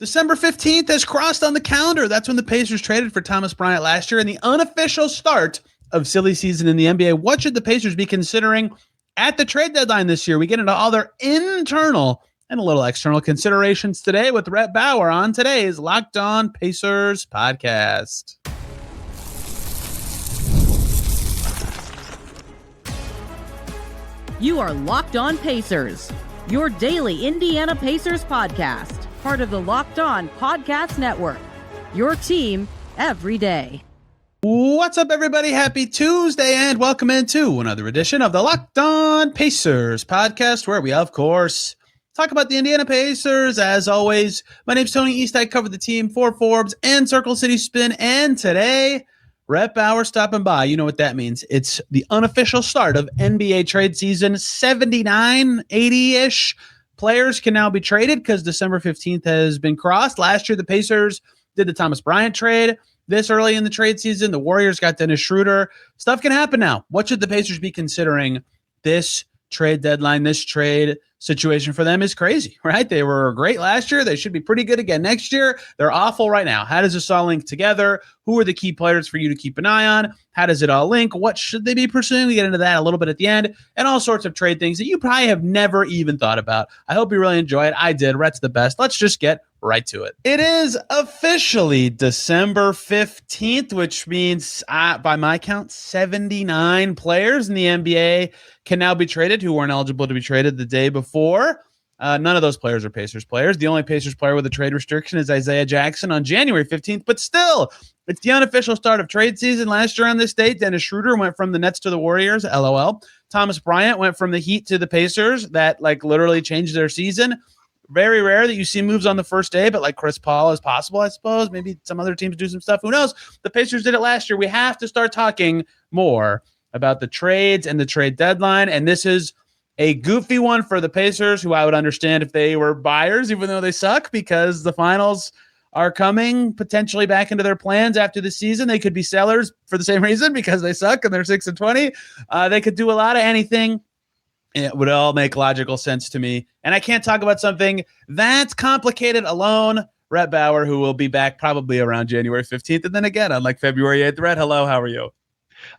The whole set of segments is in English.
December 15th has crossed on the calendar. That's when the Pacers traded for Thomas Bryant last year in the unofficial start of silly season in the NBA. What should the Pacers be considering at the trade deadline this year? We get into all their internal and a little external considerations today with Rhett Bauer on today's Locked On Pacers podcast. You are Locked On Pacers, your daily Indiana Pacers podcast. Part of the Locked On Podcast Network, your team every day. What's up, everybody? Happy Tuesday, and welcome into another edition of the Locked On Pacers podcast, where we, of course, talk about the Indiana Pacers. As always, my name's Tony East. I cover the team for Forbes and Circle City Spin, and today, Rhett Bauer stopping by. You know what that means. It's the unofficial start of NBA trade season. 79, 80-ish players can now be traded because December 15th has been crossed. Last year, the Pacers did the Thomas Bryant trade. This early in the trade season, the Warriors got Dennis Schroeder. Stuff can happen now. What should the Pacers be considering this trade deadline? This trade situation for them is crazy, right? They were great last year. They should be pretty good again next year. They're awful right now. How does this all link together? Who are the key players for you to keep an eye on? How does it all link? What should they be pursuing? We get into that a little bit at the end, and all sorts of trade things that you probably have never even thought about. I hope you really enjoy it. I did. Rhett's the best. Let's just get right to it. It is officially December 15th, which means, by my count, 79 players in the NBA can now be traded who weren't eligible to be traded the day before. None of those players are Pacers players. The only Pacers player with a trade restriction is Isaiah Jackson on January 15th, but still, it's the unofficial start of trade season. Last year on this date, Dennis Schroeder went from the Nets to the Warriors, LOL. Thomas Bryant went from the Heat to the Pacers. That literally changed their season. Very rare that you see moves on the first day, but Chris Paul is possible, I suppose. Maybe some other teams do some stuff. Who knows? The Pacers did it last year. We have to start talking more about the trades and the trade deadline, and this is a goofy one for the Pacers, who I would understand if they were buyers, even though they suck, because the finals are coming potentially back into their plans after the season. They could be sellers for the same reason, because they suck and they're 6-20. They could do a lot of anything. It would all make logical sense to me. And I can't talk about something that's complicated alone. Rhett Bauer, who will be back probably around January 15th. And then again on February 8th. Rhett, hello. How are you?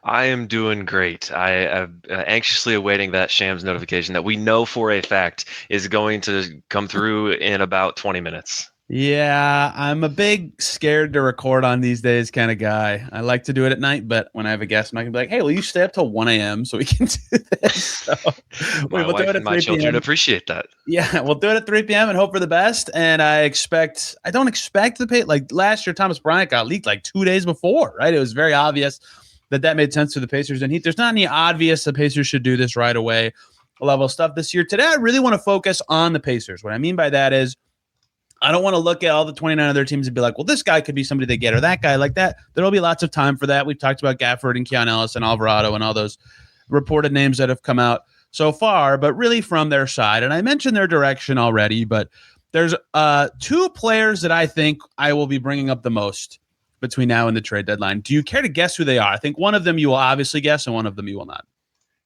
I am doing great. I am anxiously awaiting that Shams notification that we know for a fact is going to come through in about 20 minutes. Yeah, I'm a big scared to record on these days kind of guy. I like to do it at night, but when I have a guest, I'm not going to be like, hey, will you stay up till 1 a.m. so we can do this? So my wife and my children appreciate that. Yeah, we'll do it at 3 p.m. and hope for the best. And I don't expect the pay. Last year, Thomas Bryant got leaked 2 days before, right? It was very obvious that made sense to the Pacers and Heat. There's not any obvious the Pacers should do this right away level stuff this year. Today, I really want to focus on the Pacers. What I mean by that is I don't want to look at all the 29 other teams and be like, well, this guy could be somebody they get or that guy like that. There will be lots of time for that. We've talked about Gafford and Keon Ellis and Alvarado and all those reported names that have come out so far, but really from their side. And I mentioned their direction already, but there's two players that I think I will be bringing up the most between now and the trade deadline. Do you care to guess who they are? I think one of them you will obviously guess and one of them you will not.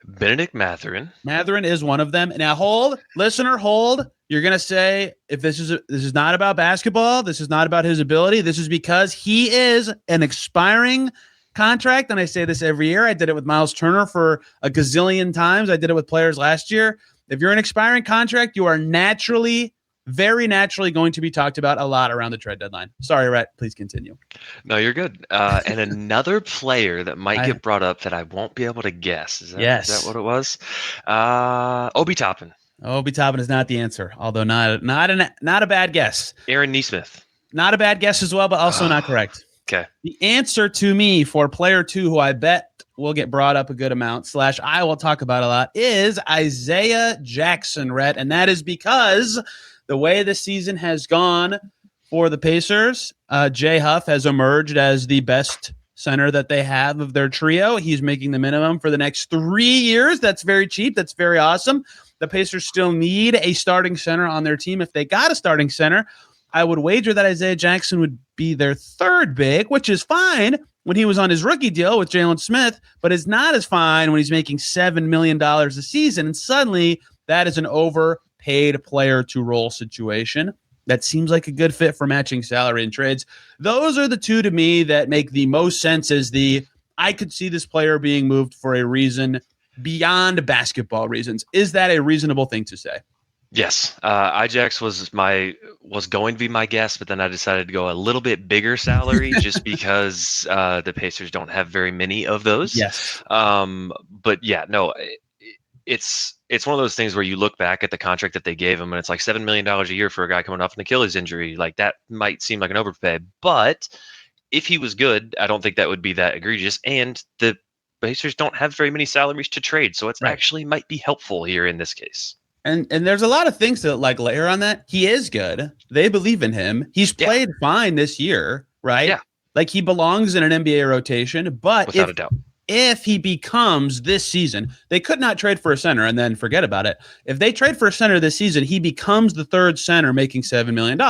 Bennedict Mathurin. Mathurin is one of them. Now hold, listener, hold. You're going to say, if this is not about basketball, this is not about his ability, this is because he is an expiring contract. And I say this every year. I did it with Miles Turner for a gazillion times. I did it with players last year. If you're an expiring contract, you are very naturally going to be talked about a lot around the trade deadline. Sorry, Rhett, please continue. No, you're good. And another player that might get brought up that I won't be able to guess. Is that what it was? Obi Toppin. Obi Toppin is not the answer, although not a bad guess. Aaron Nesmith. Not a bad guess as well, but also not correct. Okay. The answer to me for player two, who I bet will get brought up a good amount, / I will talk about a lot, is Isaiah Jackson, Rhett. And that is because the way the season has gone for the Pacers, Jay Huff has emerged as the best center that they have of their trio. He's making the minimum for the next 3 years. That's very cheap. That's very awesome. The Pacers still need a starting center on their team. If they got a starting center, I would wager that Isaiah Jackson would be their third big, which is fine when he was on his rookie deal with Jalen Smith, but is not as fine when he's making $7 million a season. And suddenly that is an overpaid player to role situation. that seems like a good fit for matching salary and trades. Those are the two to me that make the most sense as I could see this player being moved for a reason beyond basketball reasons. Is that a reasonable thing to say? Yes, Ijax was going to be my guess, but then I decided to go a little bit bigger salary just because the Pacers don't have very many of those. Yes. But yeah, no, it's one of those things where you look back at the contract that they gave him, and it's like $7 million a year for a guy coming off an Achilles injury. Like that might seem like an overpay, but if he was good, I don't think that would be that egregious. And the Pacers don't have very many salaries to trade, so it's actually might be helpful here in this case. And there's a lot of things to like layer on that. He is good. They believe in him. He's played fine this year, right? Yeah. Like he belongs in an NBA rotation, but without a doubt. If he becomes this season, they could not trade for a center and then forget about it. If they trade for a center this season, he becomes the third center making $7 million.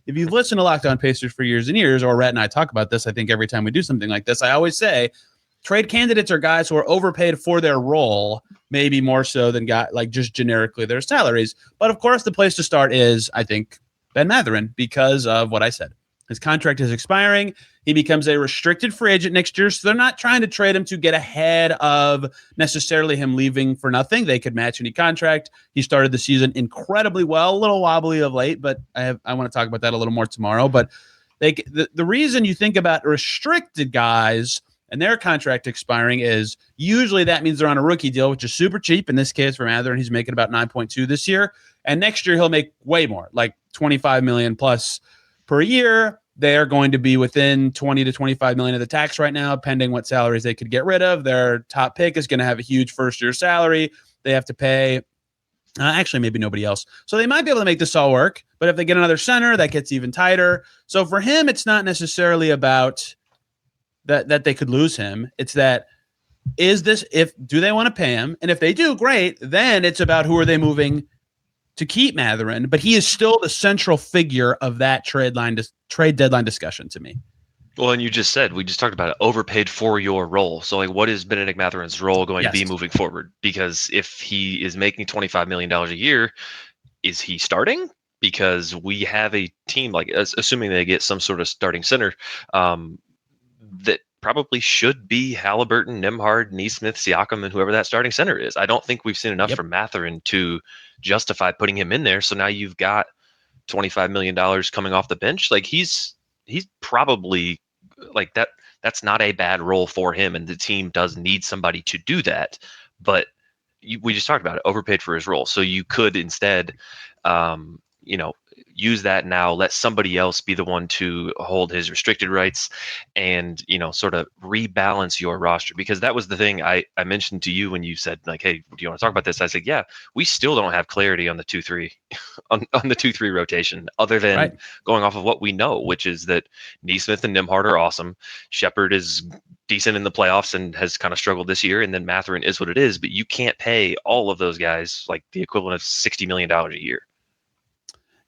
If you've listened to Locked On Pacers for years and years, or Rhett and I talk about this, I think every time we do something like this, I always say trade candidates are guys who are overpaid for their role, maybe more so than like just generically their salaries. But of course, the place to start is, I think, Ben Mathurin, because of what I said. His contract is expiring. He becomes a restricted free agent next year, so they're not trying to trade him to get ahead of necessarily him leaving for nothing. They could match any contract. He started the season incredibly well, a little wobbly of late, but I want to talk about that a little more tomorrow. But the reason you think about restricted guys and their contract expiring is usually that means they're on a rookie deal, which is super cheap. In this case, for Mathurin, he's making about 9.2 this year. And next year, he'll make way more, like $25 million plus per year. They're going to be within 20 to 25 million of the tax right now, pending what salaries they could get rid of. Their top pick is going to have a huge first-year salary. They have to pay actually maybe nobody else. So they might be able to make this all work. But if they get another center, that gets even tighter. So for him, it's not necessarily about that they could lose him. It's that do they want to pay him? And if they do, great. Then it's about who are they moving to keep Mathurin. But he is still the central figure of that trade deadline discussion to me. Well, and we just talked about it, overpaid for your role. So like, what is Bennedict Mathurin's role going to be moving forward? Because if he is making $25 million a year, is he starting? Because we have a team, like assuming they get some sort of starting center, that probably should be Haliburton, Nembhard, Nesmith, Siakam, and whoever that starting center is. I don't think we've seen enough from Mathurin to justify putting him in there. So now you've got $25 million coming off the bench. Like he's probably like that. That's not a bad role for him, and the team does need somebody to do that. But we just talked about it, overpaid for his role. So you could instead, use that now, let somebody else be the one to hold his restricted rights and, sort of rebalance your roster. Because that was the thing I mentioned to you when you said like, hey, do you want to talk about this? I said, yeah, we still don't have clarity on the 2-3 on the 2-3 rotation other than going off of what we know, which is that Nesmith and Nembhard are awesome. Shepherd is decent in the playoffs and has kind of struggled this year. And then Mathurin is what it is, but you can't pay all of those guys like the equivalent of $60 million a year.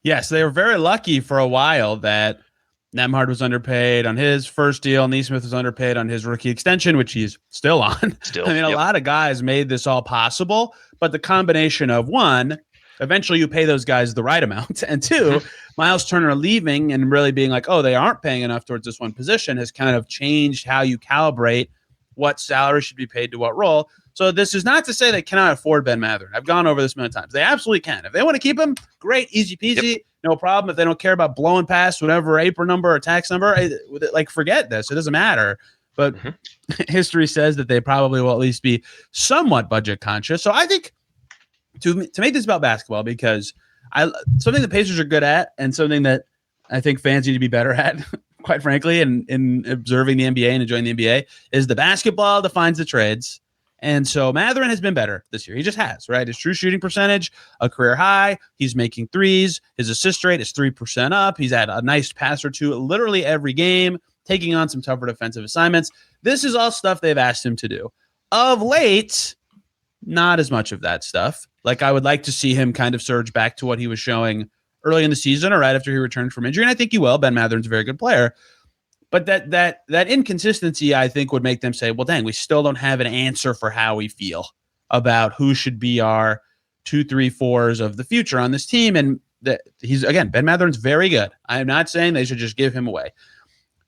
Yes, they were very lucky for a while that Nembhard was underpaid on his first deal. Nesmith was underpaid on his rookie extension, which he's still on. A lot of guys made this all possible, but the combination of one, eventually you pay those guys the right amount, and two, Miles Turner leaving and really being like, oh, they aren't paying enough towards this one position has kind of changed how you calibrate what salary should be paid to what role. So this is not to say they cannot afford Ben Mathurin. I've gone over this many times. They absolutely can. If they want to keep him, great, easy peasy, no problem. If they don't care about blowing past whatever apron number or tax number, like forget this. It doesn't matter. But history says that they probably will at least be somewhat budget conscious. So I think to make this about basketball, because something the Pacers are good at and something that I think fans need to be better at, quite frankly, in observing the NBA and enjoying the NBA, is the basketball defines the trades. And so Mathurin has been better this year. He just has, right? His true shooting percentage, a career high. He's making threes. His assist rate is 3% up. He's had a nice pass or two literally every game, taking on some tougher defensive assignments. This is all stuff they've asked him to do. Of late, not as much of that stuff. Like I would like to see him kind of surge back to what he was showing early in the season or right after he returned from injury. And I think he will. Ben Mathurin's a very good player. But that inconsistency, I think, would make them say, well, dang, we still don't have an answer for how we feel about who should be our 2, 3, 4s of the future on this team. And Ben Mathurin's very good. I'm not saying they should just give him away.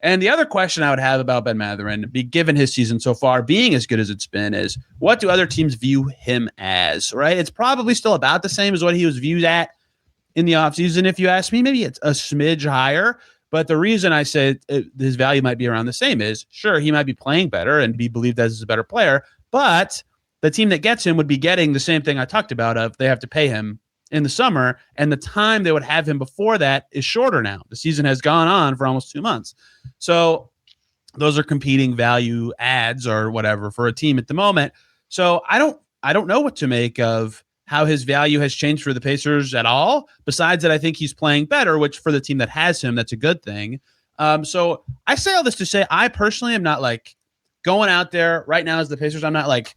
And the other question I would have about Ben Mathurin, given his season so far being as good as it's been, is what do other teams view him as, right? It's probably still about the same as what he was viewed at in the offseason. If you ask me, maybe it's a smidge higher. But the reason I say his value might be around the same is, sure, he might be playing better and be believed as a better player, but the team that gets him would be getting the same thing I talked about of they have to pay him in the summer, and the time they would have him before that is shorter now. The season has gone on for almost 2 months. So those are competing value adds or whatever for a team at the moment. So I don't know what to make of how his value has changed for the Pacers at all, besides that I think he's playing better, which for the team that has him, that's a good thing. So I say all this to say I personally am not like going out there right now as the Pacers. I'm not like,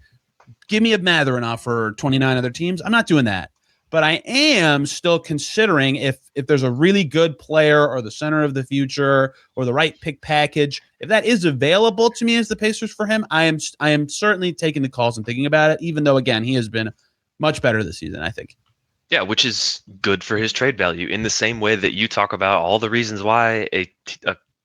give me a Mathurin offer 29 other teams. I'm not doing that. But I am still considering if there's a really good player or the center of the future or the right pick package, if that is available to me as the Pacers for him, I am certainly taking the calls and thinking about it, even though, again, he has been much better this season, I think. Yeah, which is good for his trade value in the same way that you talk about all the reasons why a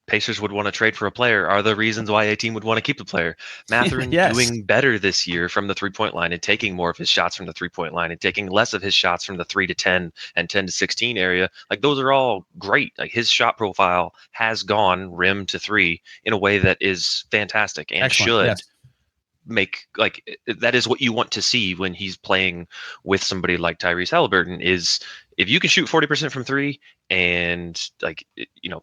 Pacers would want to trade for a player are the reasons why a team would want to keep the player. Mathurin yes. doing better this year from the 3-point line and taking more of his shots from the 3-point line and taking less of his shots from the 3 to 10 and 10 to 16 area. Like those are all great. Like his shot profile has gone rim to 3 in a way that is fantastic and Excellent. should make like that is what you want to see when he's playing with somebody like Tyrese Haliburton is if you can shoot 40% from 3 and like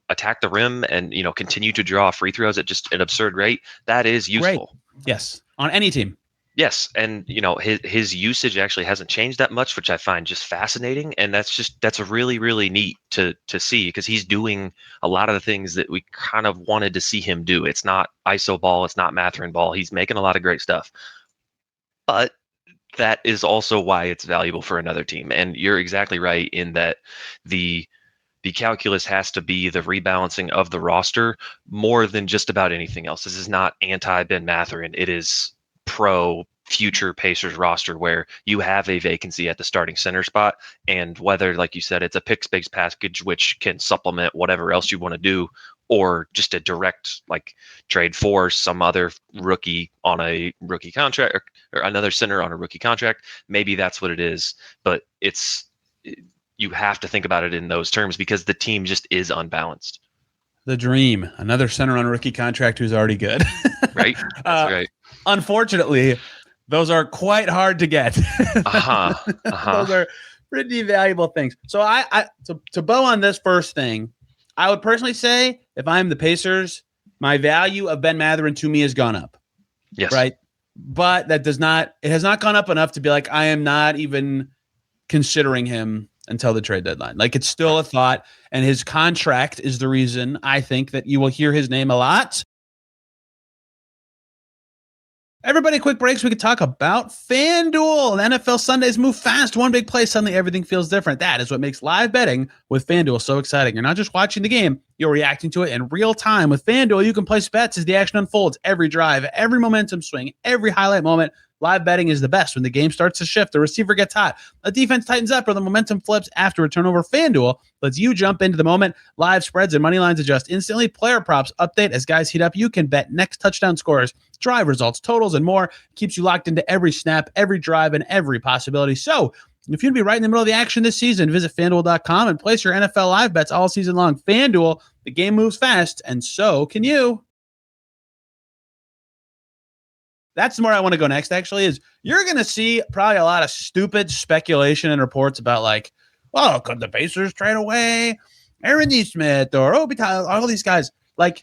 attack the rim and continue to draw free throws at just an absurd rate, that is useful. Great. Yes, on any team. Yes, and his usage actually hasn't changed that much, which I find just fascinating, and that's really really neat to see because he's doing a lot of the things that we kind of wanted to see him do. It's not ISO ball, it's not Mathurin ball. He's making a lot of great stuff, but that is also why it's valuable for another team. And you're exactly right in that the calculus has to be the rebalancing of the roster more than just about anything else. This is not anti-Ben Mathurin. It is pro future Pacers roster where you have a vacancy at the starting center spot, and whether, like you said, it's a pick space package which can supplement whatever else you want to do, or just a direct like trade for some other rookie on a rookie contract or another center on a rookie contract. Maybe that's what it is, but you have to think about it in those terms because the team just is unbalanced. The dream, another center on a rookie contract who's already good. Right. That's right. Unfortunately, those are quite hard to get. Those are pretty valuable things. So to bow on this first thing, I would personally say if I'm the Pacers, my value of Ben Mathurin to me has gone up. Yes. Right. But it has not gone up enough to be like, I am not even considering him until the trade deadline. Like it's still a thought, and his contract is the reason I think that you will hear his name a lot. Everybody, quick breaks. We could talk about FanDuel. NFL Sundays move fast. One big play, suddenly everything feels different. That is what makes live betting with FanDuel so exciting. You're not just watching the game, you're reacting to it in real time. With FanDuel, you can place bets as the action unfolds. Every drive, every momentum swing, every highlight moment. Live betting is the best when the game starts to shift, the receiver gets hot, the defense tightens up, or the momentum flips after a turnover. FanDuel lets you jump into the moment. Live spreads and money lines adjust instantly. Player props update as guys heat up. You can bet next touchdown scores, drive results, totals, and more. It keeps you locked into every snap, every drive, and every possibility. So if you'd be right in the middle of the action this season, visit FanDuel.com and place your NFL live bets all season long. FanDuel, the game moves fast, and so can you. That's where I want to go next, actually, is you're going to see probably a lot of stupid speculation and reports about like, oh, could the Pacers trade away Aaron Nesmith or Obi Toppin, all these guys? Like,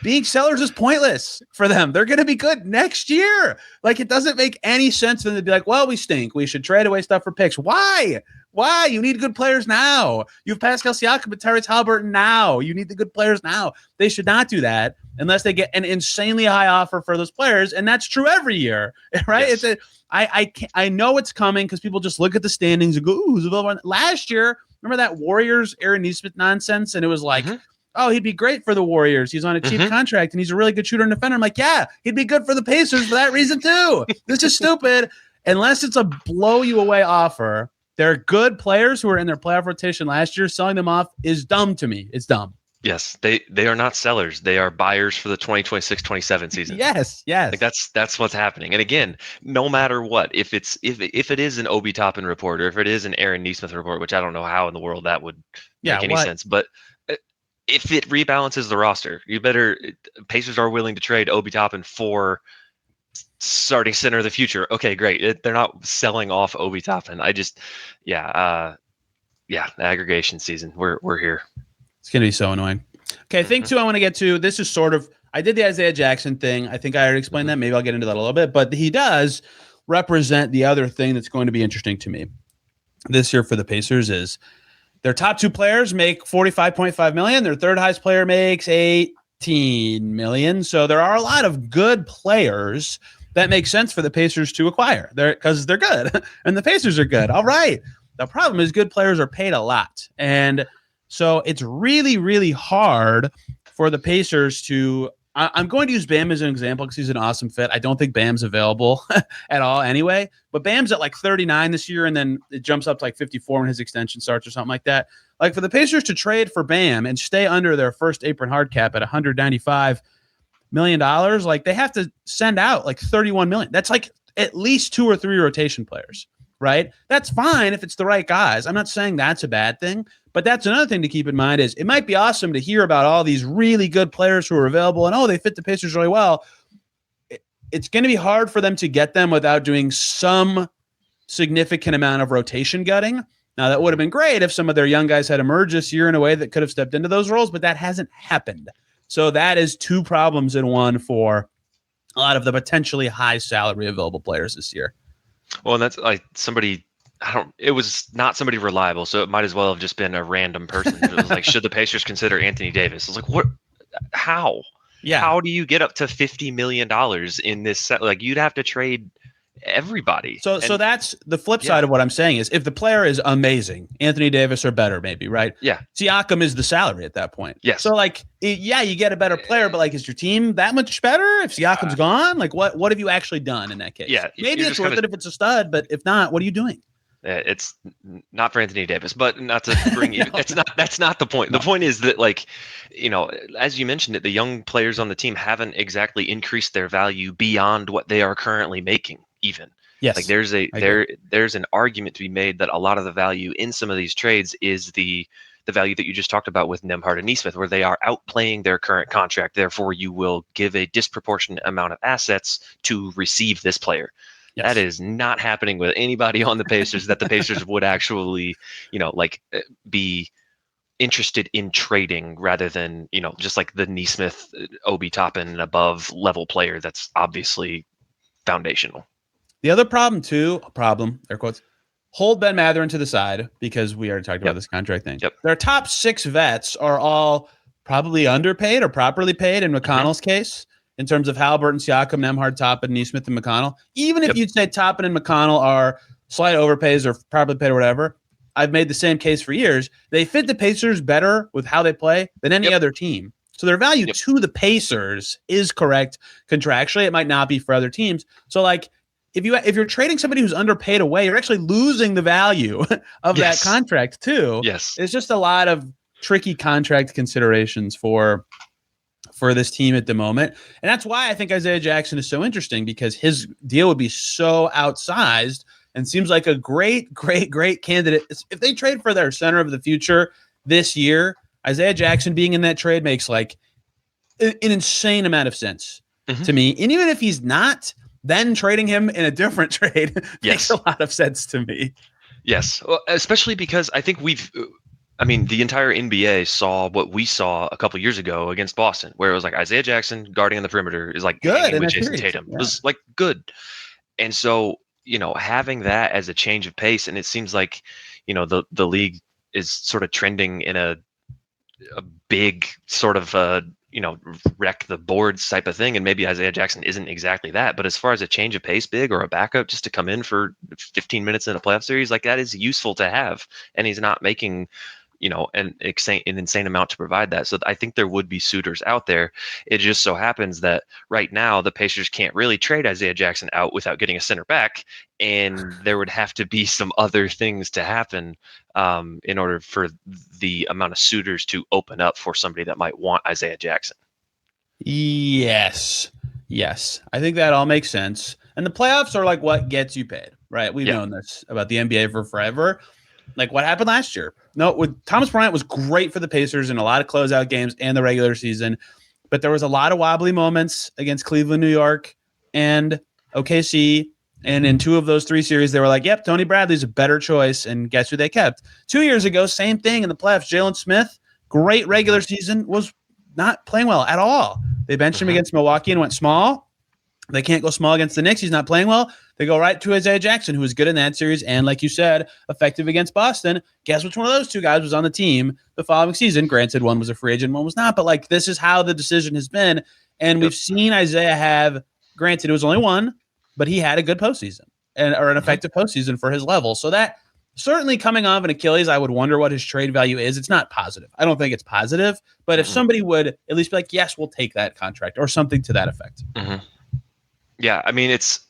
being sellers is pointless for them. They're going to be good next year. Like, it doesn't make any sense for them to be like, well, we stink. We should trade away stuff for picks. Why? Why? You need good players now. You have Pascal Siakam and Tyrese Haliburton now. You need the good players now. They should not do that unless they get an insanely high offer for those players, and that's true every year, right? Yes. I know it's coming because people just look at the standings and go, ooh, who's available? Last year, remember that Warriors Aaron Nesmith nonsense? And it was like, oh, he'd be great for the Warriors. He's on a cheap contract, and he's a really good shooter and defender. I'm like, yeah, he'd be good for the Pacers for that reason too. This is stupid. Unless it's a blow-you-away offer, They're good players who were in their playoff rotation last year. Selling them off is dumb to me. It's dumb. Yes, they are not sellers. They are buyers for the 2026-27 season. Yes. Like that's what's happening. And again, no matter what, if it is an Obi Toppin report or if it is an Aaron Nesmith report, which I don't know how in the world that would make any sense, but if it rebalances the roster, Pacers are willing to trade Obi Toppin for starting center of the future. Okay, great. They're not selling off Obi Toppin. Aggregation season. We're here. It's going to be so annoying. Okay, thing two I want to get to, this is sort of, I did the Isaiah Jackson thing. I think I already explained that. Maybe I'll get into that a little bit. But he does represent the other thing that's going to be interesting to me this year for the Pacers is their top two players make $45.5 million. Their third highest player makes $18 million. So there are a lot of good players that make sense for the Pacers to acquire because they're good and the Pacers are good. All right. The problem is good players are paid a lot. And so it's really, really hard for the Pacers to I'm going to use Bam as an example because he's an awesome fit. I don't think Bam's available at all anyway, but Bam's at like 39 this year, and then it jumps up to like 54 when his extension starts or something like that. Like for the Pacers to trade for Bam and stay under their first apron hard cap at $195 million, like they have to send out like $31 million. That's like at least 2 or 3 rotation players, right? That's fine if it's the right guys. I'm not saying that's a bad thing, but that's another thing to keep in mind is it might be awesome to hear about all these really good players who are available and, they fit the Pacers really well. It's going to be hard for them to get them without doing some significant amount of rotation gutting. Now, that would have been great if some of their young guys had emerged this year in a way that could have stepped into those roles, but that hasn't happened. So that is 2 problems in one for a lot of the potentially high salary available players this year. Well, and that's like it was not somebody reliable, so it might as well have just been a random person. It was like, should the Pacers consider Anthony Davis? I was like, what? How? Yeah. How do you get up to $50 million in this set? Like, you'd have to trade everybody. So that's the flip side of what I'm saying is if the player is amazing, Anthony Davis or better, maybe, right? Yeah. Siakam is the salary at that point. Yes. So you get a better player, but like, is your team that much better if Siakam's gone? Like, what have you actually done in that case? Yeah. Maybe it's worth it if it's a stud, but if not, what are you doing? It's not for Anthony Davis, but not to bring you. That's not the point. The point is that, as you mentioned it, the young players on the team haven't exactly increased their value beyond what they are currently making. Even yes, there's an argument to be made that a lot of the value in some of these trades is the value that you just talked about with Nembhard and Nesmith, where they are outplaying their current contract. Therefore, you will give a disproportionate amount of assets to receive this player. Yes. That is not happening with anybody on the Pacers that the Pacers would actually, be interested in trading rather than, just like the Nesmith, Obi Toppin and above level player that's obviously foundational. The other problem too, air quotes, hold Ben Mathurin to the side because we already talked about this contract thing. Yep. Their top 6 vets are all probably underpaid or properly paid in McConnell's case. In terms of Haliburton, Siakam, Nembhard, Toppin, Nesmith, and McConnell. Even if you'd say Toppin and McConnell are slight overpays or properly paid or whatever, I've made the same case for years. They fit the Pacers better with how they play than any other team. So their value to the Pacers is correct contractually. It might not be for other teams. So if you're trading somebody who's underpaid away, you're actually losing the value of that contract too. Yes. It's just a lot of tricky contract considerations for this team at the moment. And that's why I think Isaiah Jackson is so interesting because his deal would be so outsized and seems like a great, great, great candidate. If they trade for their center of the future this year, Isaiah Jackson being in that trade makes like an insane amount of sense to me. And even if he's not, then trading him in a different trade makes a lot of sense to me. Yes. Well, especially because I think the entire NBA saw what we saw a couple years ago against Boston, where it was like Isaiah Jackson guarding on the perimeter is like good with Jason Tatum. It was like good. And so, having that as a change of pace, and it seems like, the league is sort of trending in a big sort of, wreck the boards type of thing. And maybe Isaiah Jackson isn't exactly that. But as far as a change of pace big or a backup just to come in for 15 minutes in a playoff series, like that is useful to have. And he's not making an insane amount to provide that. So I think there would be suitors out there. It just so happens that right now the Pacers can't really trade Isaiah Jackson out without getting a center back, and there would have to be some other things to happen in order for the amount of suitors to open up for somebody that might want Isaiah Jackson. Yes. I think that all makes sense. And the playoffs are like what gets you paid, right? We've known this about the NBA for forever. Like what happened last year. No, with Thomas Bryant was great for the Pacers in a lot of closeout games and the regular season, but there was a lot of wobbly moments against Cleveland, New York, and OKC. And in 2 of those 3 series, they were like, yep, Tony Bradley's a better choice. And guess who they kept? 2 years ago, same thing in the playoffs. Jalen Smith, great regular season, was not playing well at all. They benched him against Milwaukee and went small. They can't go small against the Knicks. He's not playing well. They go right to Isaiah Jackson, who was good in that series and, like you said, effective against Boston. Guess which one of those 2 guys was on the team the following season? Granted, one was a free agent, one was not. But, like, this is how the decision has been. And we've seen Isaiah have, granted, it was only 1, but he had a good postseason or an effective postseason for his level. So that certainly coming off an Achilles, I would wonder what his trade value is. It's not positive. I don't think it's positive. But if somebody would at least be like, yes, we'll take that contract or something to that effect. Yeah, I mean, it's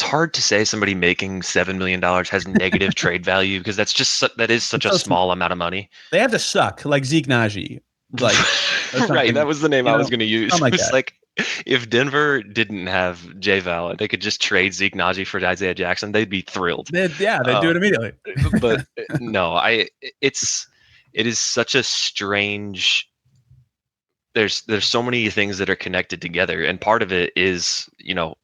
hard to say somebody making $7 million has negative trade value because that is such a small amount of money. They have to suck like Zeke Naji. Like, right, that was the name I was going to use. Like it's like if Denver didn't have J-Val and they could just trade Zeke Naji for Isaiah Jackson, they'd be thrilled. They'd do it immediately. But no, it is such a strange. There's so many things that are connected together, and part of it is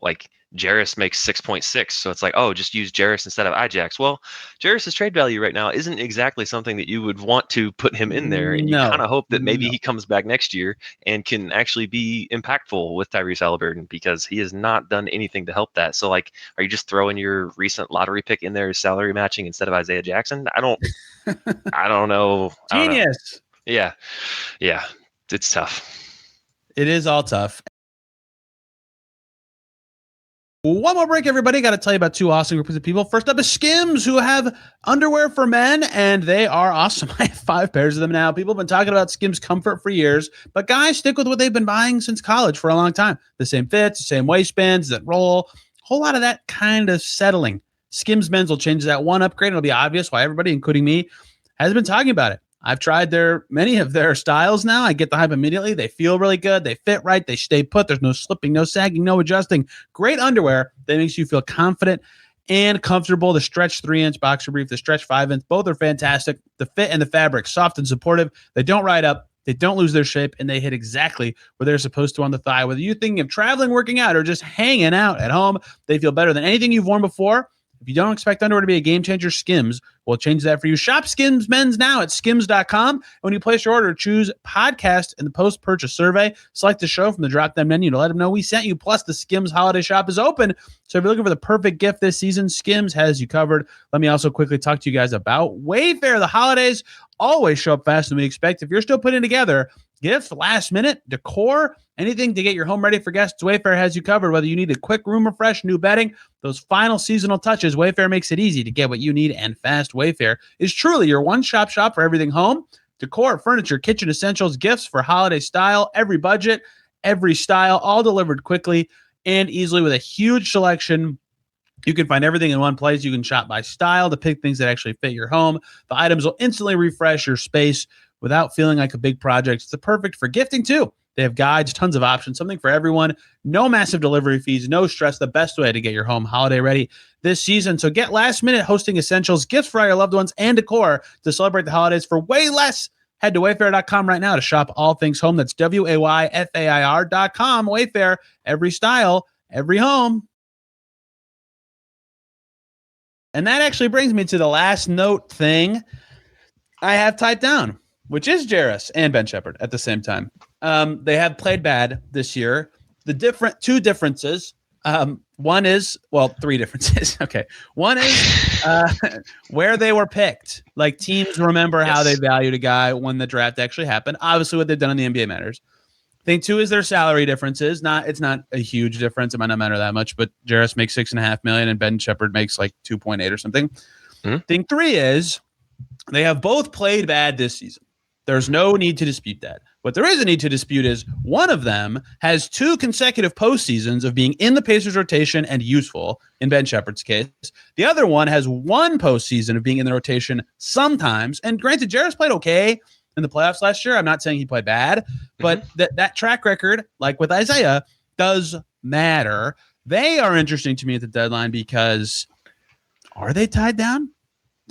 like Jarris makes 6.6, so it's like, oh, just use Jarris instead of Ajax. Well, Jarris's trade value right now isn't exactly something that you would want to put him in there, and you kind of hope that maybe he comes back next year and can actually be impactful with Tyrese Haliburton because he has not done anything to help that. So, like, are you just throwing your recent lottery pick in there as salary matching instead of Isaiah Jackson? I don't know. Genius. Yeah. It's tough. It is all tough. One more break, everybody. Got to tell you about 2 awesome groups of people. First up is Skims, who have underwear for men, and they are awesome. I have 5 pairs of them now. People have been talking about Skims Comfort for years, but guys stick with what they've been buying since college for a long time. The same fits, the same waistbands that roll, a whole lot of that kind of settling. Skims Men's will change that one upgrade. It'll be obvious why everybody, including me, has been talking about it. I've tried many of their styles now. I get the hype immediately. They feel really good. They fit right. They stay put. There's no slipping, no sagging, no adjusting. Great underwear that makes you feel confident and comfortable. The stretch 3-inch boxer brief, the stretch 5-inch, both are fantastic. The fit and the fabric, soft and supportive. They don't ride up. They don't lose their shape, and they hit exactly where they're supposed to on the thigh. Whether you're thinking of traveling, working out, or just hanging out at home, they feel better than anything you've worn before. If you don't expect underwear to be a game changer, Skims will change that for you. Shop Skims Men's now at skims.com. When you place your order, choose podcast in the post-purchase survey. Select the show from the drop-down menu to let them know we sent you. Plus, the Skims Holiday Shop is open. So if you're looking for the perfect gift this season, Skims has you covered. Let me also quickly talk to you guys about Wayfair. The holidays always show up faster than we expect. If you're still putting together gifts, last minute, decor, anything to get your home ready for guests, Wayfair has you covered. Whether you need a quick room refresh, new bedding, those final seasonal touches, Wayfair makes it easy to get what you need and fast. Wayfair is truly your one-stop shop for everything home, decor, furniture, kitchen essentials, gifts for holiday style, every budget, every style, all delivered quickly and easily with a huge selection. You can find everything in one place. You can shop by style to pick things that actually fit your home. The items will instantly refresh your space without feeling like a big project. It's perfect for gifting too. They have guides, tons of options, something for everyone. No massive delivery fees, no stress. The best way to get your home holiday ready this season. So get last minute hosting essentials, gifts for all your loved ones, and decor to celebrate the holidays for way less. Head to Wayfair.com right now to shop all things home. That's WAYFAIR.com. Wayfair, every style, every home. And that actually brings me to the last note thing I have typed down, which is Jarris and Ben Shepherd at the same time. They have played bad this year. The two differences. One is, well, 3 differences. Okay. One is where they were picked. Like, teams remember how they valued a guy when the draft actually happened. Obviously, what they've done in the NBA matters. Thing 2 is their salary differences. It's not a huge difference. It might not matter that much, but Jarris makes $6.5 million and Ben Shepherd makes like 2.8 or something. Mm-hmm. Thing 3 is They have both played bad this season. There's no need to dispute that. What there is a need to dispute is one of them has 2 consecutive postseasons of being in the Pacers rotation and useful, in Ben Shepherd's case. The other one has 1 postseason of being in the rotation sometimes. And granted, Jarris played okay in the playoffs last year. I'm not saying he played bad, but that track record, like with Isaiah, does matter. They are interesting to me at the deadline because are they tied down?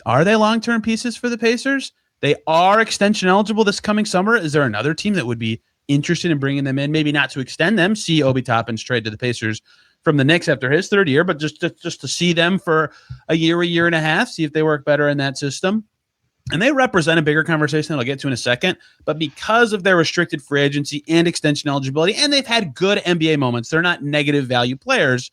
Are they long-term pieces for the Pacers? They are extension eligible this coming summer. Is there another team that would be interested in bringing them in? Maybe not to extend them. See Obi Toppin's trade to the Pacers from the Knicks after his 3rd year, but just to see them for a year and a half, see if they work better in that system. And they represent a bigger conversation that I'll get to in a second. But because of their restricted free agency and extension eligibility, and they've had good NBA moments, they're not negative value players.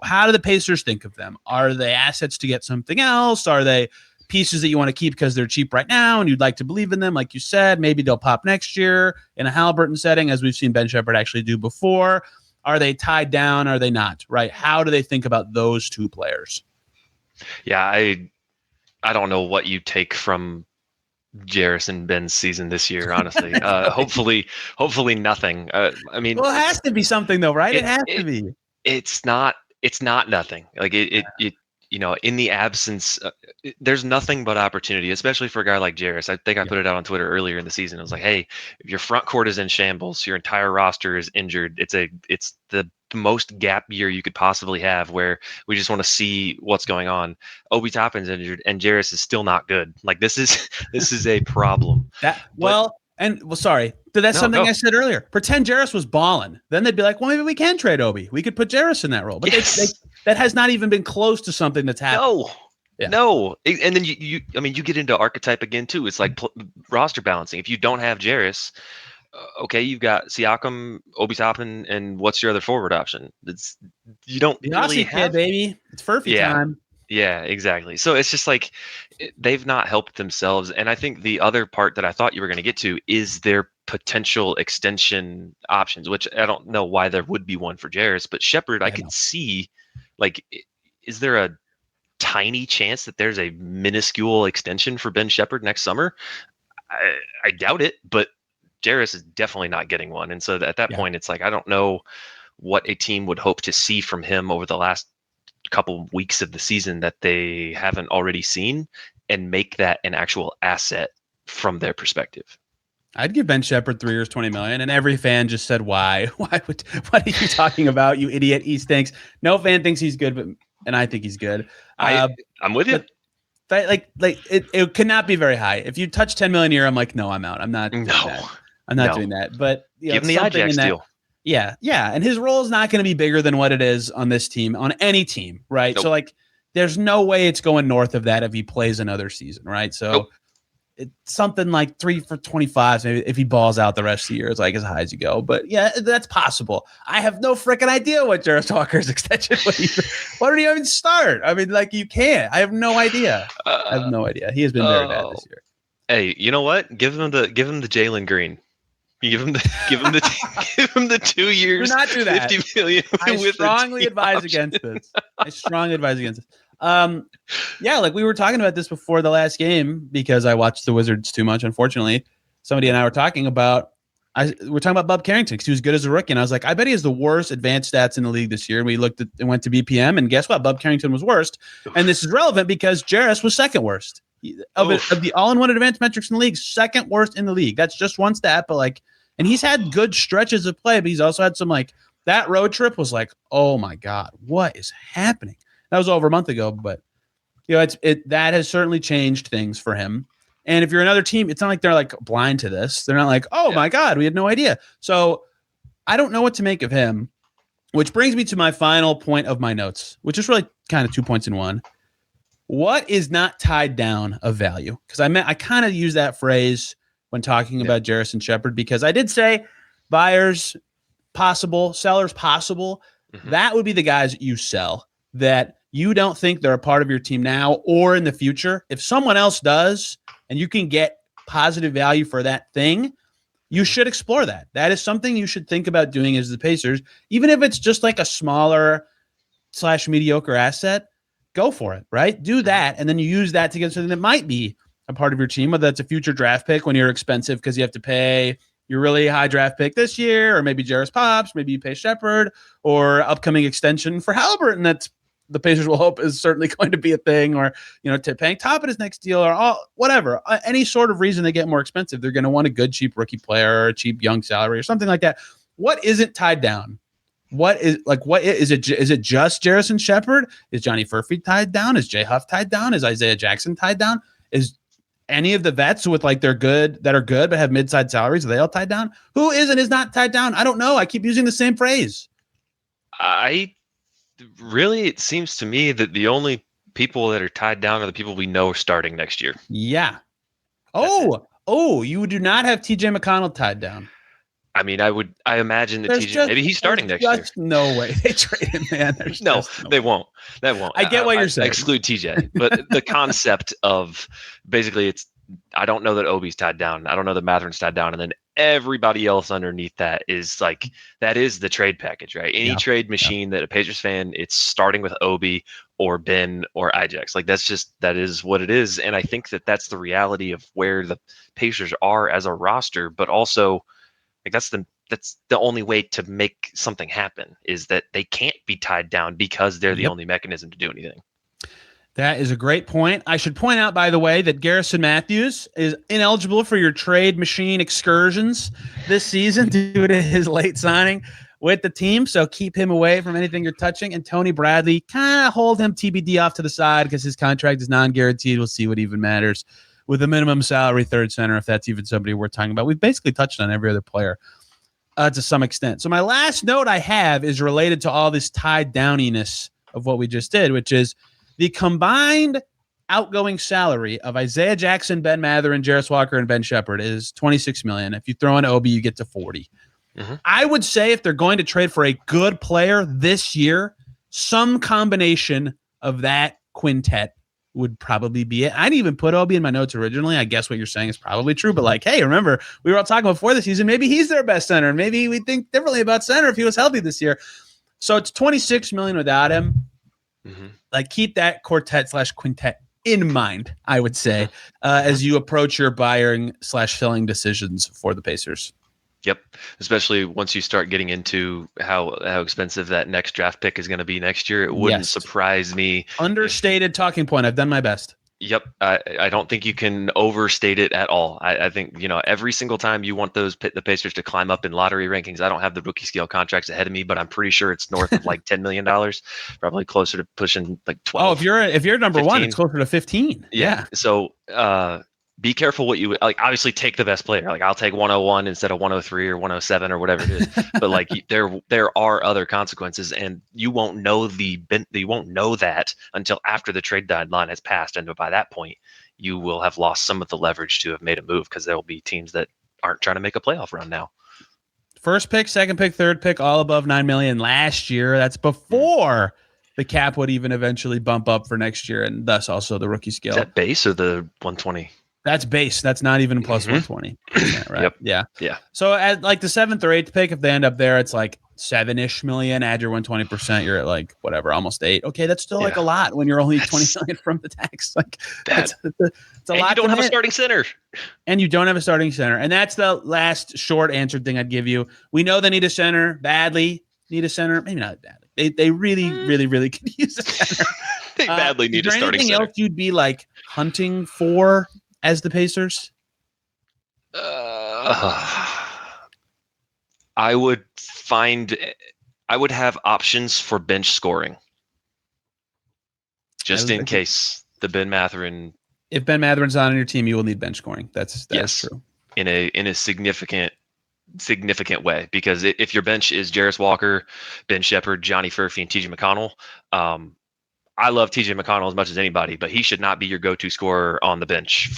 How do the Pacers think of them? Are they assets to get something else? Are they pieces that you want to keep because they're cheap right now and you'd like to believe in them? Like you said, maybe they'll pop next year in a Haliburton setting, as we've seen Ben Shepherd actually do before. Are they tied down? Are they not? Right? How do they think about those 2 players? Yeah, I don't know what you take from Jarris and Ben's season this year, honestly. Hopefully nothing. I mean, well, it has to be something though, right? It has to be. It's not nothing. Like it in the absence, there's nothing but opportunity, especially for a guy like Jarris. I think I put it out on Twitter earlier in the season. I was like, hey, if your front court is in shambles, your entire roster is injured. It's the most gap year you could possibly have, where we just want to see what's going on. Obi Toppin's injured and Jarris is still not good. Like this is a problem. Sorry. That's something I said earlier. Pretend Jarris was balling. Then they'd be like, well, maybe we can trade Obi. We could put Jarris in that role. But that has not even been close to something that's happened. No. And then you get into archetype again too. It's like roster balancing. If you don't have Jarris, okay, you've got Siakam, Obi Toppin, and what's your other forward option? You don't really have, baby. It's Furphy time. Yeah, exactly. So it's just like they've not helped themselves. And I think the other part that I thought you were going to get to is their potential extension options, which I don't know why there would be one for Jarris, but Shepherd, I could see, like, is there a tiny chance that there's a minuscule extension for Ben Shepherd next summer? I doubt it, but Jarris is definitely not getting one. And so at that point, it's like, I don't know what a team would hope to see from him over the last couple weeks of the season that they haven't already seen, and make that an actual asset from their perspective. I'd give Ben Shepherd 3 years, $20 million, and every fan just said, "Why? What are you talking about? You idiot! He stinks." No fan thinks he's good, and I think he's good. I'm with you. Like it cannot be very high. If you touch $10 million a year, I'm like, no, I'm out. I'm not. Doing that. But give him the Ajax deal. Yeah. And his role is not going to be bigger than what it is on this team, on any team, right? Nope. So, like, there's no way it's going north of that if he plays another season, right? So, it's something like 3 for 25, maybe if he balls out the rest of the year, it's like as high as you go. But, yeah, that's possible. I have no freaking idea what Jarris Walker's extension would be. Why don't you even start? I mean, like, you can't. I have no idea. He has been very bad this year. Hey, you know what? Give him the Jalen Green. Give him the 2 years. Do not do that. $50 million. I strongly advise against this. Like we were talking about this before the last game because I watched the Wizards too much. Unfortunately, somebody and I were talking about. We're talking about Bob Carrington because he was good as a rookie, and I was like, I bet he has the worst advanced stats in the league this year. And we looked at and went to BPM, and guess what? Bob Carrington was worst, and this is relevant because Jarris was second worst. Of the all-in-one advanced metrics in the league, second worst in the league. That's just one stat, but like, and he's had good stretches of play, but he's also had some like that road trip was like, oh my God, what is happening? That was over a month ago, but that has certainly changed things for him. And if you're another team, it's not like they're like blind to this. They're not like, oh my God, we had no idea. So I don't know what to make of him, which brings me to my final point of my notes, which is really kind of 2 points in one. What is not tied down of value? Because I kind of use that phrase when talking about Jarris and Shepherd, because I did say buyers possible, sellers possible. Mm-hmm. That would be the guys you sell that you don't think they're a part of your team now or in the future. If someone else does and you can get positive value for that thing, you should explore that. That is something you should think about doing as the Pacers, even if it's just like a smaller / mediocre asset. Go for it, right? Do that, and then you use that to get something that might be a part of your team, whether that's a future draft pick when you're expensive because you have to pay your really high draft pick this year, or maybe Jarris Pops, maybe you pay Shepherd, or upcoming extension for Haliburton that's the Pacers will hope is certainly going to be a thing, or, paying top at his next deal, or whatever. Any sort of reason they get more expensive, they're going to want a good, cheap rookie player, or a cheap young salary, or something like that. What isn't tied down? What is it? Is it just Jarrison Shepherd? Is Johnny Furphy tied down? Is Jay Huff tied down? Is Isaiah Jackson tied down? Is any of the vets with that are good but have mid-side salaries, are they all tied down? Who is not tied down? I don't know. I keep using the same phrase. It seems to me that the only people that are tied down are the people we know are starting next year. Yeah. You do not have TJ McConnell tied down. I mean, I imagine that maybe he's starting next year. No way they trade him, man. They won't. I get what you're saying. Exclude TJ, but the concept of basically I don't know that Obi's tied down. I don't know that Mathurin's tied down. And then everybody else underneath that is that is the trade package, right? Any trade machine that a Pacers fan, it's starting with Obi or Ben or Ijax. That is what it is. And I think that that's the reality of where the Pacers are as a roster, but also that's the only way to make something happen is that they can't be tied down because they're the only mechanism to do anything. That is a great point. I should point out, by the way, that Garrison Matthews is ineligible for your trade machine excursions this season due to his late signing with the team. So keep him away from anything you're touching. And Tony Bradley, kind of hold him TBD off to the side because his contract is non-guaranteed. We'll see what even matters with a minimum salary third center, if that's even somebody we're talking about. We've basically touched on every other player to some extent. So my last note I have is related to all this tied downiness of what we just did, which is the combined outgoing salary of Isaiah Jackson, Ben Mathurin, Jarris Walker, and Ben Shepherd is $26 million. If you throw in Obi, you get to 40. Mm-hmm. I would say if they're going to trade for a good player this year, some combination of that quintet would probably be it. I didn't even put Obi in my notes originally. I guess what you're saying is probably true, but hey, remember, we were all talking before the season, maybe he's their best center. Maybe we think differently about center if he was healthy this year. So it's $26 million without him. Mm-hmm. Keep that quartet/quintet in mind, I would say, as you approach your buying/filling decisions for the Pacers. Yep. Especially once you start getting into how expensive that next draft pick is going to be next year. It wouldn't surprise me. Understated talking point. I've done my best. Yep. I don't think you can overstate it at all. I think, every single time you want the Pacers to climb up in lottery rankings, I don't have the rookie scale contracts ahead of me, but I'm pretty sure it's north of $10 million, probably closer to pushing 12. Oh, if you're number 15. one, it's closer to 15. Yeah. So, be careful what you obviously take the best player. I'll take 101 instead of 103 or 107 or whatever it is. But there are other consequences, and you won't know that until after the trade deadline has passed. And by that point, you will have lost some of the leverage to have made a move because there will be teams that aren't trying to make a playoff run now. First pick, second pick, third pick, all above $9 million last year. That's before the cap would even eventually bump up for next year, and thus also the rookie scale. Is that base or the 120? That's base. That's not even plus 120. Right? Yep. Yeah. So at the seventh or eighth pick, if they end up there, it's $7-ish million. Add your 120%, you're at whatever, almost 8. Okay, that's still a lot when you're only 20 million from the tax. It's a lot. You don't have a starting center. And you don't have a starting center. And that's the last short answer thing I'd give you. We know they need a center badly. Need a center, maybe not badly. They really, really, really could use a center. They badly need a starting center. Anything else you'd be hunting for as the Pacers? I would have options for bench scoring. Just in case the Ben Mathurin. If Ben Mathurin's not on your team, you will need bench scoring. That's true. In a significant way, because if your bench is Jarris Walker, Ben Shepherd, Johnny Furphy, and TJ McConnell, I love TJ McConnell as much as anybody, but he should not be your go-to scorer on the bench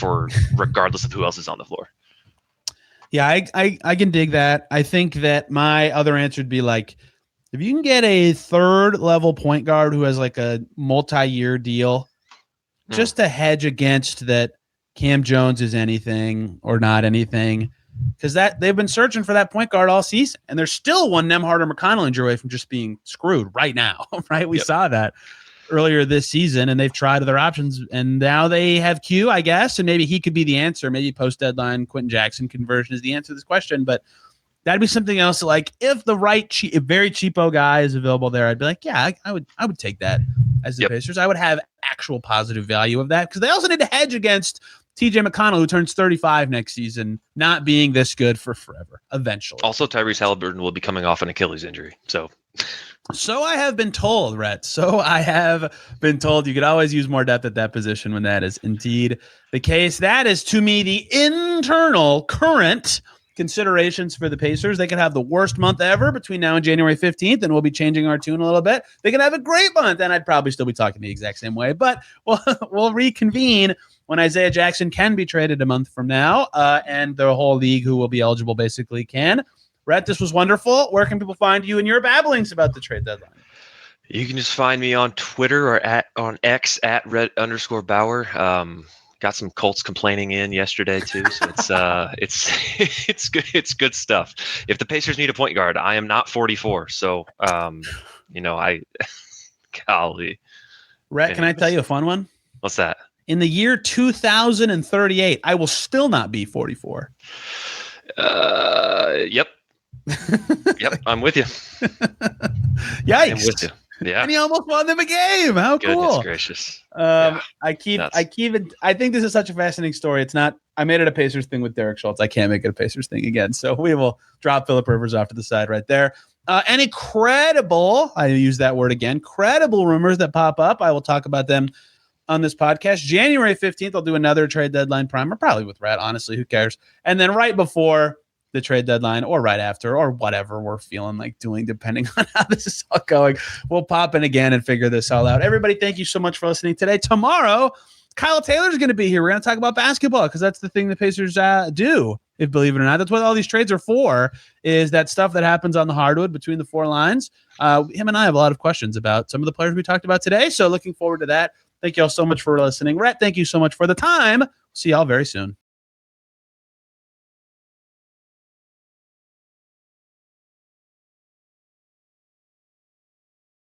regardless of who else is on the floor. Yeah, I can dig that. I think that my other answer would be if you can get a third level point guard who has a multi-year deal, just to hedge against that Cam Jones is anything or not anything, because they've been searching for that point guard all season, and there's still one Nembhard or McConnell injury away from just being screwed right now. Right, we saw that. earlier this season, and they've tried other options, and now they have Q, I guess, and maybe he could be the answer. Maybe post-deadline Quentin Jackson conversion is the answer to this question, but that'd be something else. Like if the right, very cheapo guy is available there, I'd be like, yeah, I would take that as the Pacers. I would have actual positive value of that because they also need to hedge against TJ McConnell, who turns 35 next season, not being this good for forever, eventually. Also, Tyrese Haliburton will be coming off an Achilles injury. So I have been told, Rhett. So I have been told you could always use more depth at that position when that is indeed the case. That is, to me, the internal current considerations for the Pacers. They could have the worst month ever between now and January 15th, and we'll be changing our tune a little bit. They could have a great month, and I'd probably still be talking the exact same way. But we'll reconvene when Isaiah Jackson can be traded a month from now, and the whole league who will be eligible basically can. Rhett, this was wonderful. Where can people find you and your babblings about the trade deadline? You can just find me on Twitter or on X at Rhett_Bauer. Got some Colts complaining in yesterday too, so it's good. It's good stuff. If the Pacers need a point guard, I am not 44, so golly. Rhett, can I tell you a fun one? What's that? In the year 2038, I will still not be 44. Yep. Yep, I'm with you. Yikes. I'm with you. Yeah. And he almost won them a game. How cool. Goodness gracious. I think this is such a fascinating story. It's not, I made it a Pacers thing with Derek Schultz. I can't make it a Pacers thing again. So we will drop Phillip Rivers off to the side right there. Any credible, I use that word again, credible rumors that pop up, I will talk about them on this podcast. January 15th, I'll do another trade deadline primer, probably with Rhett, honestly, who cares? And then right before the trade deadline or right after or whatever we're feeling like doing, depending on how this is all going, we'll pop in again and figure this all out. Everybody, thank you so much for listening today. Tomorrow, Kyle Taylor's going to be here. We're going to talk about basketball because that's the thing the Pacers do, if believe it or not. That's what all these trades are for, is that stuff that happens on the hardwood between the four lines. Him and I have a lot of questions about some of the players we talked about today, so looking forward to that. Thank you all so much for listening. Rhett, thank you so much for the time. See y'all very soon.